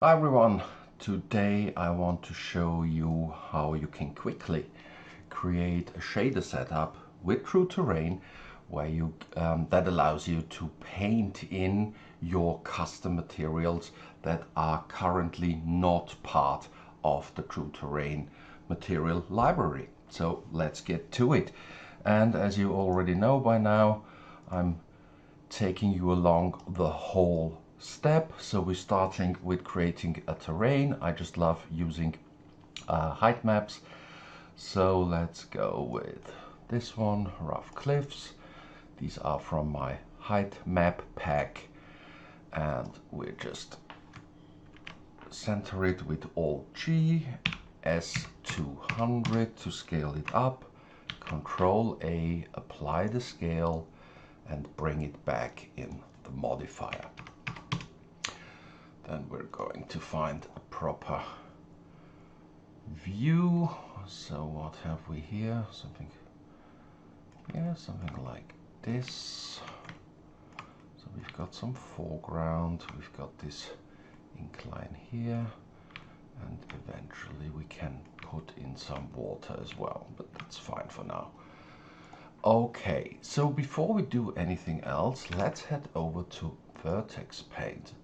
Hi everyone, today I want to show you how you can quickly create a shader setup with True Terrain where that allows you to paint in your custom materials that are currently not part of the True Terrain material library. So let's get to it. And as you already know by now, I'm taking you along the whole step. So we're starting with creating a terrain. I just love using height maps. So let's go with this one, rough cliffs. These are from my Heightmap Pack, and we just center it with Alt G, S200 to scale it up, Control A, apply the scale, and bring it back in the modifier. Then we're going to find a proper view. So what have we here? Something like this. So we've got some foreground, we've got this incline here, and eventually we can put in some water as well, but that's fine for now. Okay, so before we do anything else, let's head over to Vertex Paint.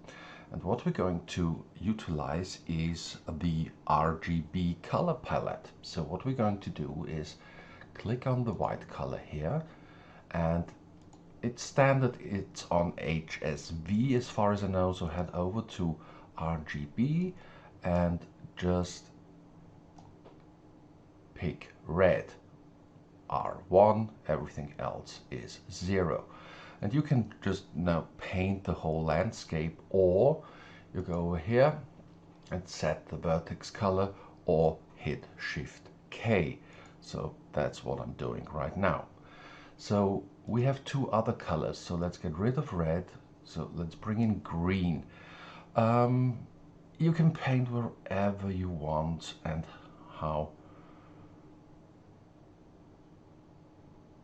And what we're going to utilize is the RGB color palette. So what we're going to do is click on the white color here, and it's standard, it's on HSV as far as I know, so head over to RGB and just pick red. R1, everything else is 0. And you can just now paint the whole landscape, or you go over here and set the vertex color or hit Shift K. So that's what I'm doing right now. So we have two other colors, so let's get rid of red. So let's bring in green. You can paint wherever you want and how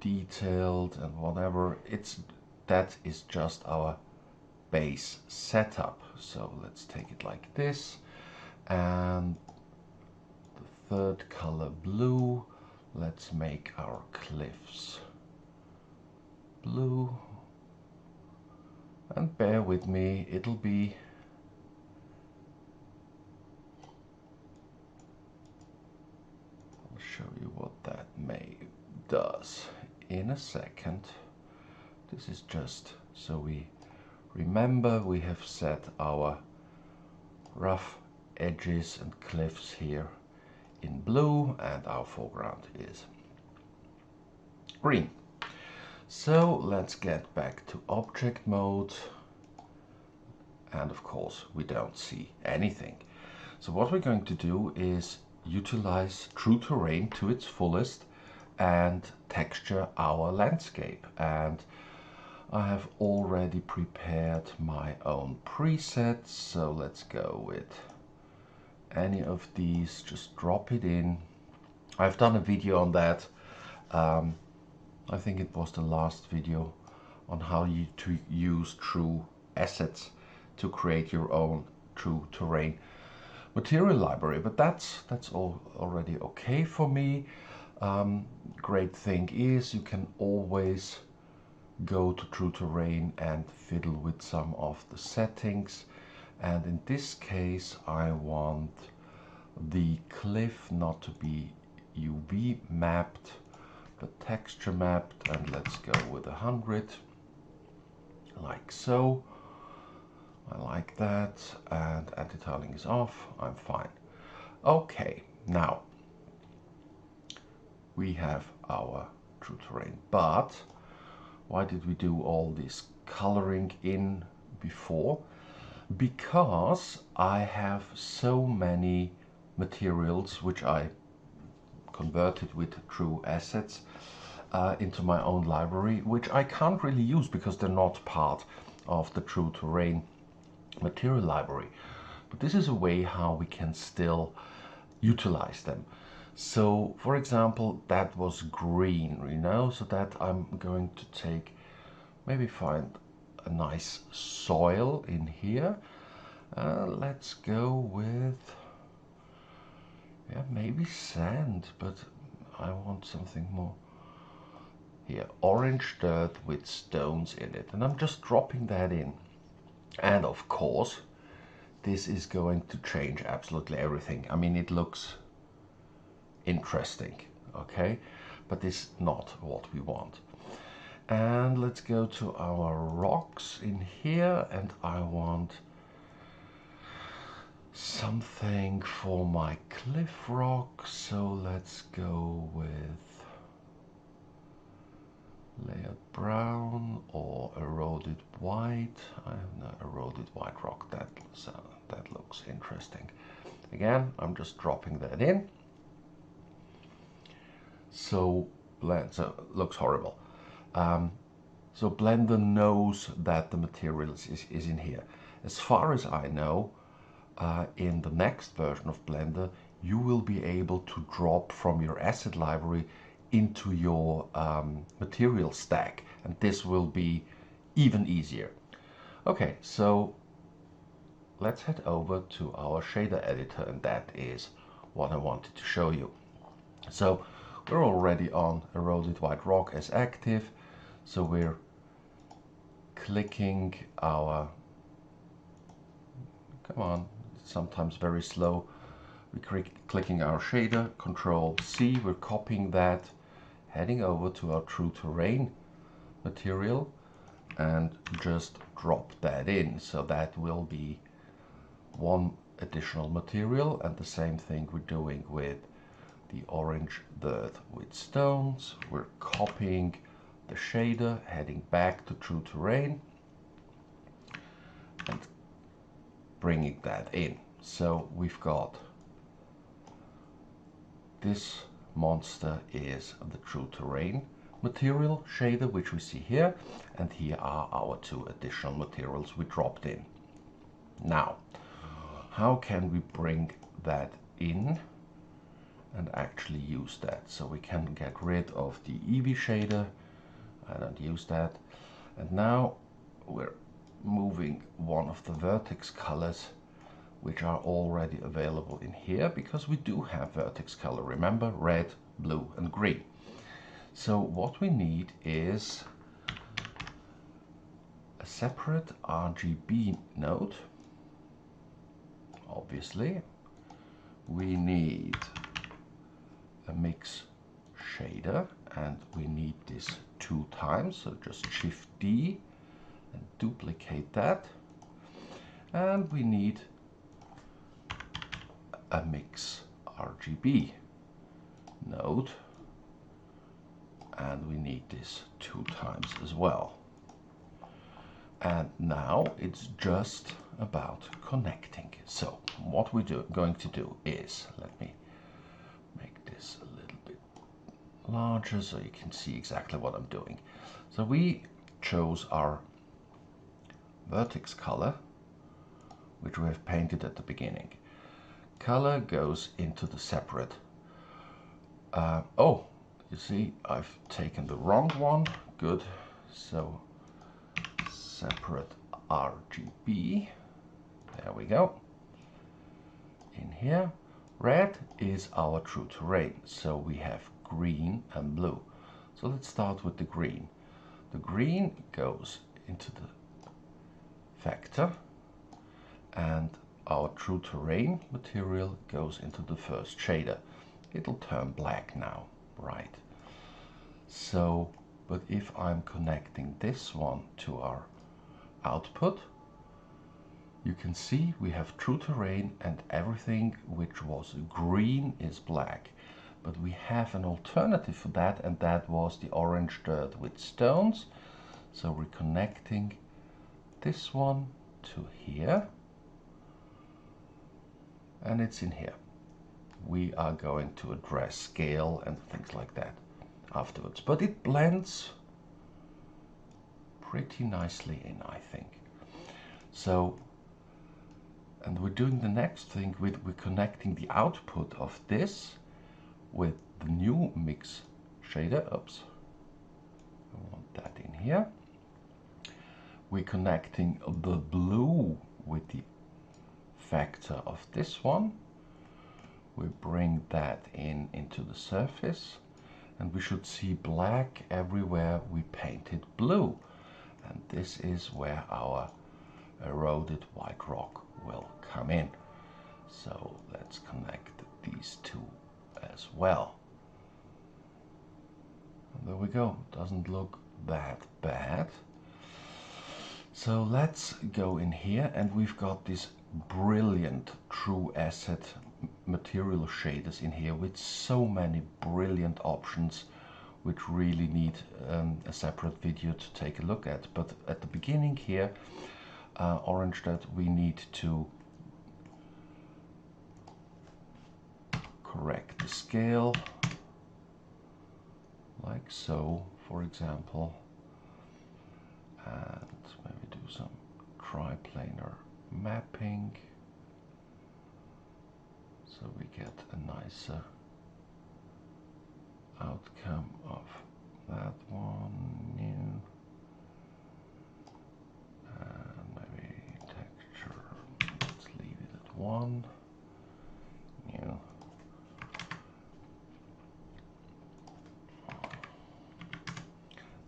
detailed and whatever. That is just our base setup. So let's take it like this, and the third color blue, let's make our cliffs blue, and bear with me, it'll be I'll show you what that does in a second. This is just so we remember we have set our rough edges and cliffs here in blue, and our foreground is green. So let's get back to object mode, and of course we don't see anything. So what we're going to do is utilize True Terrain to its fullest and texture our landscape. And I have already prepared my own presets, so let's go with any of these, just drop it in. I've done a video on that. I think it was the last video on how to use True Assets to create your own True Terrain material library, but that's all already okay for me. Great thing is you can always go to True Terrain and fiddle with some of the settings, and in this case I want the cliff not to be UV mapped but texture mapped, and let's go with 100 like so. I like that, and anti-tiling is off, I'm fine. Okay, now we have our True Terrain, but why did we do all this coloring in before? Because I have so many materials which I converted with True Assets into my own library, which I can't really use because they're not part of the True Terrain material library. But this is a way how we can still utilize them. So for example, that was green, so that I'm going to take, maybe find a nice soil in here, Let's go with, yeah, maybe sand, but I want something more. Here, orange dirt with stones in it, and I'm just dropping that in. And of course, this is going to change absolutely everything. I mean, it looks interesting, okay, but it's not what we want. And let's go to our rocks in here, and I want something for my cliff rock, so let's go with layered brown or eroded white. I have no eroded white rock. That looks interesting. Again, I'm just dropping that in. So looks horrible. So Blender knows that the material is in here. As far as I know, in the next version of Blender, you will be able to drop from your asset library into your material stack, and this will be even easier. Okay, so let's head over to our shader editor, and that is what I wanted to show you. So we're already on eroded white rock as active, so we're clicking our, come on, it's sometimes very slow. We're clicking our shader, Control C, we're copying that, heading over to our true terrain material, and just drop that in. So that will be one additional material, and the same thing we're doing with the orange dirt with stones. We're copying the shader, heading back to true terrain, and bringing that in. So we've got this monster is the true terrain material shader, which we see here, and here are our two additional materials we dropped in. Now, how can we bring that in and actually use that? So we can get rid of the Eevee shader. I don't use that. And now we're moving one of the vertex colors, which are already available in here, because we do have vertex color, remember, red, blue and green. So what we need is a separate RGB node. Obviously, we need a mix shader, and we need this 2 times, so just Shift D and duplicate that. And we need a mix RGB node, and we need this 2 times as well. And now it's just about connecting. So what we're going to do is, let me make this a little bit larger so you can see exactly what I'm doing. So we chose our vertex color, which we have painted at the beginning. Color goes into the separate. Oh, you see, I've taken the wrong one. Good. So separate RGB. There we go. In here, red is our true terrain. So we have green and blue. So let's start with the green. The green goes into the vector, and our true terrain material goes into the first shader. It'll turn black now, right? So, but if I'm connecting this one to our output, you can see we have true terrain and everything which was green is black. But we have an alternative for that, and that was the orange dirt with stones. So we're connecting this one to here, and it's in here. We are going to address scale and things like that afterwards, but it blends pretty nicely in, I think. So, and we're doing the next thing we're connecting the output of this with the new mix shader. Oops, I want that in here. We're connecting the blue with the factor of this one. We bring that into the surface, and we should see black everywhere we painted blue. And this is where our eroded white rock will come in. So let's connect these two as well. And there we go. Doesn't look that bad. So let's go in here, and we've got this brilliant true asset material shaders in here with so many brilliant options, which really need a separate video to take a look at. But at the beginning here, orange, that we need to correct the scale, like so, for example, and maybe do some triplanar mapping so we get a nicer outcome of that one. New, and maybe texture, let's leave it at 1. New.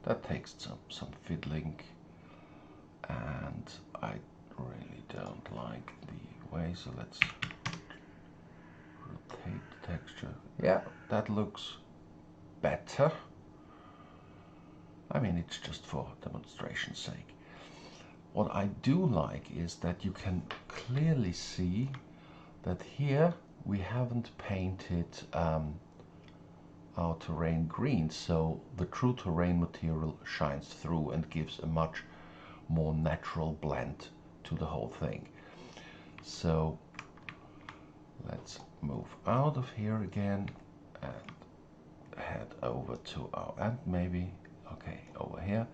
That takes some fiddling, and I really don't like the way, so let's rotate the texture. Yeah, that looks better. I mean, it's just for demonstration's sake. What I do like is that you can clearly see that here we haven't painted our terrain green, so the true terrain material shines through and gives a much more natural blend to the whole thing. So let's move out of here again and head over to our, and maybe, okay, over here,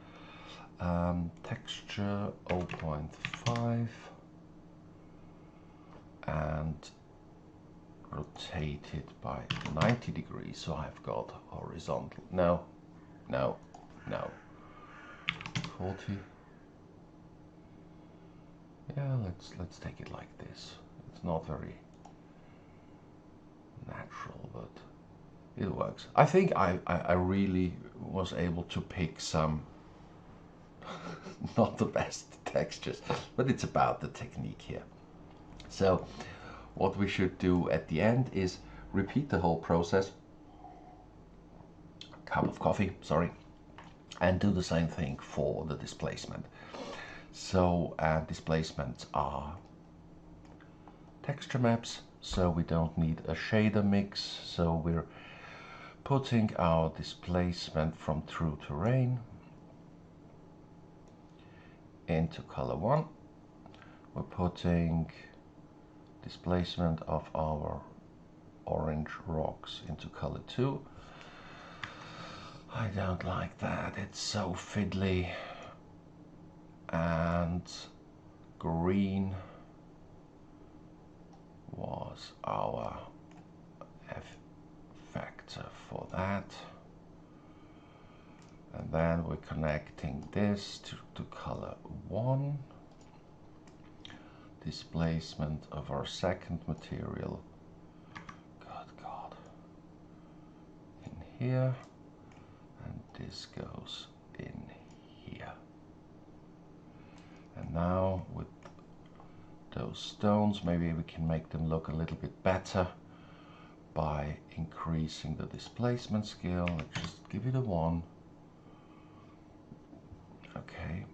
texture 0.5 and rotate it by 90 degrees, so I've got horizontal, no, 40. Yeah, let's take it like this. It's not very natural, but it works. I think I really was able to pick some not the best textures, but it's about the technique here. So what we should do at the end is repeat the whole process, cup of coffee, sorry, and do the same thing for the displacement. So displacements are texture maps, so we don't need a shader mix, so we're putting our displacement from true terrain into color 1. We're putting displacement of our orange rocks into color 2. I don't like that, it's so fiddly. And green was our F factor for that. And then we're connecting this to color 1. Displacement of our second material, good God, in here, and this goes in here. And now with those stones, maybe we can make them look a little bit better by increasing the displacement scale. Let's just give it a 1. Okay,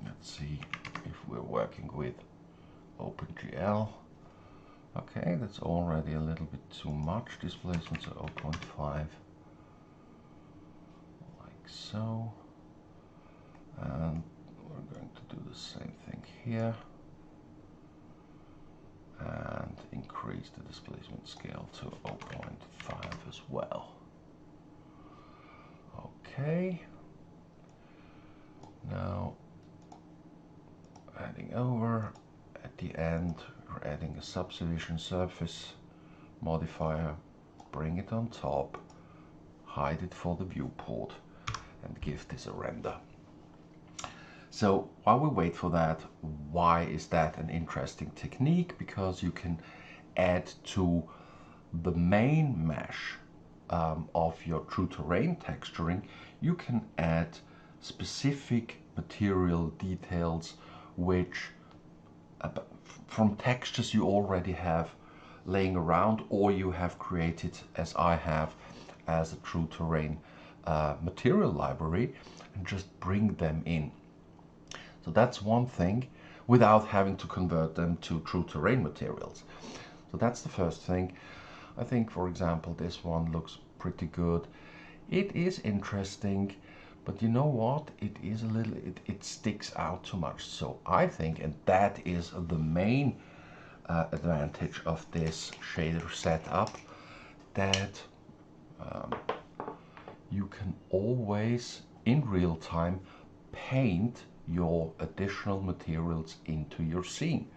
let's see if we're working with OpenGL. Okay, that's already a little bit too much displacement, so 0.5, like so. And we're going to do the same thing here and increase the displacement scale to 0.5 as well. Okay, now adding over, at the end we're adding a subdivision surface modifier, bring it on top, hide it for the viewport, and give this a render. So while we wait for that, why is that an interesting technique? Because you can add to the main mesh of your true terrain texturing, you can add specific material details which from textures you already have laying around, or you have created, as I have, as a true terrain material library, and just bring them in. So that's one thing, without having to convert them to true terrain materials. So that's the first thing. I think, for example, this one looks pretty good. It is interesting, but you know what? It is a little, it sticks out too much. So I think, and that is the main advantage of this shader setup, that you can always in real time paint your additional materials into your scene.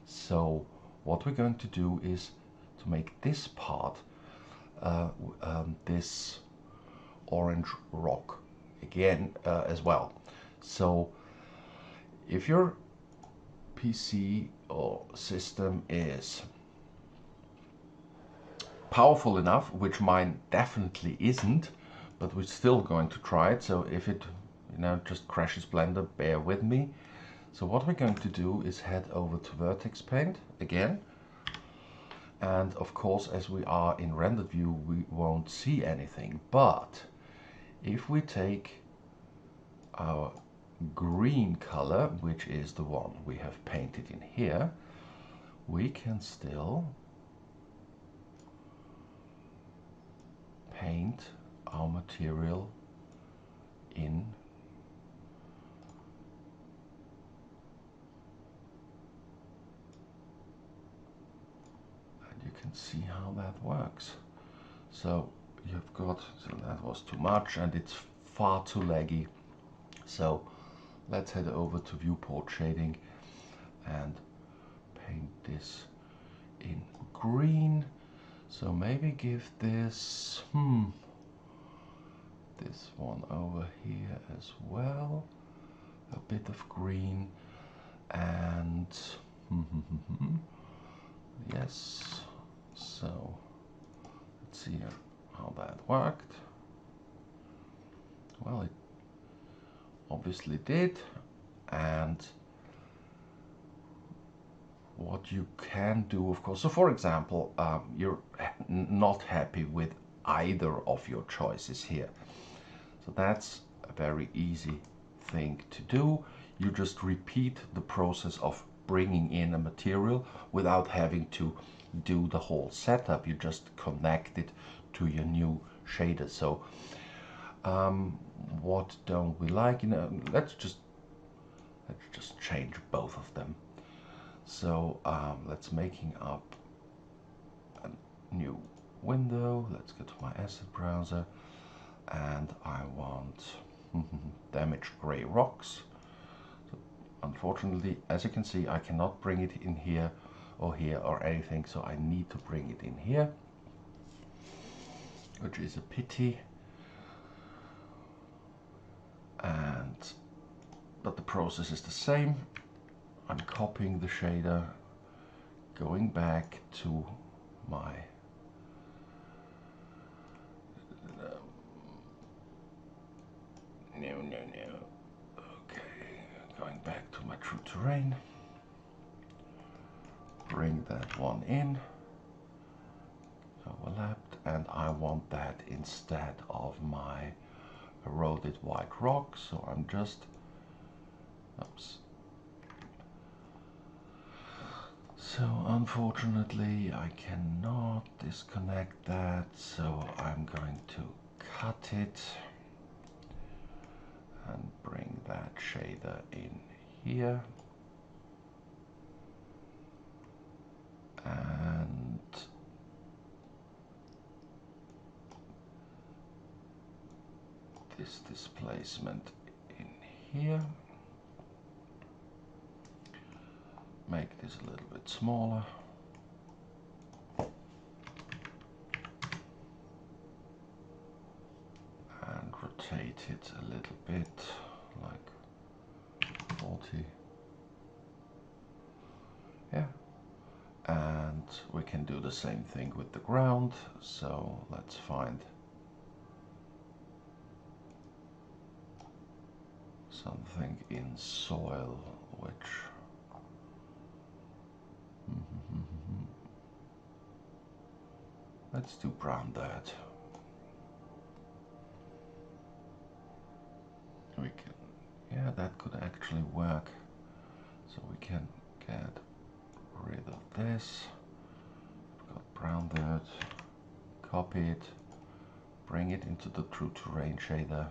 So what we're going to do is to make this part, this orange rock again as well. So if your PC or system is powerful enough, which mine definitely isn't, but we're still going to try it. So if it just crashes Blender, bear with me. So what we're going to do is head over to Vertex Paint again. And of course, as we are in rendered view, we won't see anything. But if we take our green color, which is the one we have painted in here, we can still paint our material in you can see how that works. So you've got, so that was too much and it's far too laggy. So let's head over to viewport shading and paint this in green. So maybe give this, this one over here as well, a bit of green, and yes. So let's see how that worked. Well, it obviously did. And what you can do, of course, so for example, you're not happy with either of your choices here. So that's a very easy thing to do. You just repeat the process of bringing in a material without having to do the whole setup. You just connect it to your new shader. So what don't we like? Let's just change both of them. So let's making up a new window. Let's go to my asset browser, and I want damaged gray rocks. So unfortunately, as you can see, I cannot bring it in here or anything, so I need to bring it in here, which is a pity. But the process is the same. I'm copying the shader, going back to my no. Okay, going back to my true terrain. Bring that one in, overlapped, and I want that instead of my eroded white rock. So I'm just, oops. So unfortunately I cannot disconnect that, so I'm going to cut it and bring that shader in here. And this displacement in here. Make this a little bit smaller. And rotate it a little bit, like 40. Yeah. And we can do the same thing with the ground. So let's find something in soil which let's do brown dirt. We can, yeah, that could actually work. So we can get rid of this. We've got brown dirt, copy it, bring it into the true terrain shader.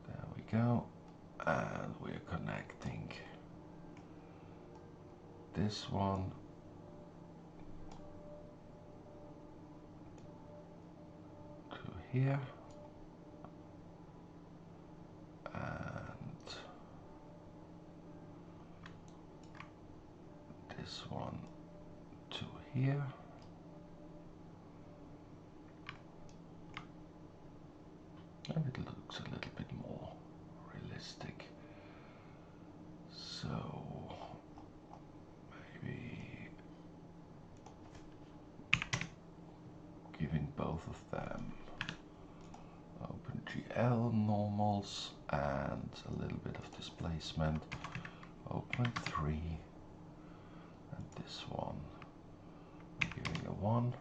There we go. And we're connecting this one to here, and this one to here. And it looks a little bit more realistic. So maybe giving both of them OpenGL normals and a little bit of displacement, open 3, and this one I'm giving a 1.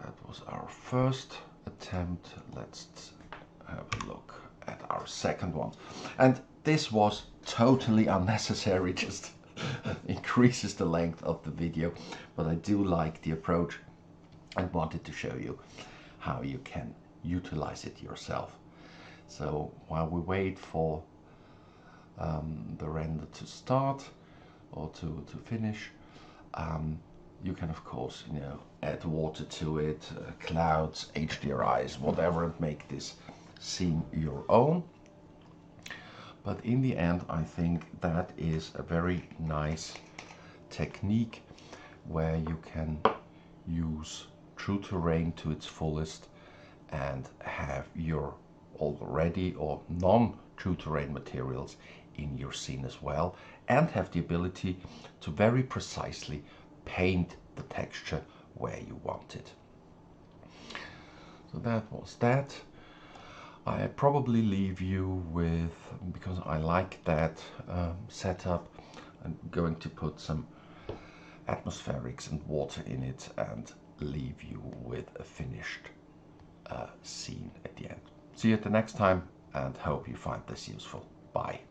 That was our first attempt. Let's have a look at our second one. And this was totally unnecessary, just increases the length of the video, but I do like the approach and wanted to show you how you can utilize it yourself. So while we wait for the render to start or to finish, you can of course, you know, add water to it, clouds, HDRIs, whatever, and make this scene your own. But in the end, I think that is a very nice technique where you can use true terrain to its fullest and have your already or non-true terrain materials in your scene as well, and have the ability to very precisely paint the texture where you want it. So that was that. I probably leave you with, because I like that setup, I'm going to put some atmospherics and water in it and leave you with a finished scene at the end. See you at the next time, and hope you find this useful. Bye.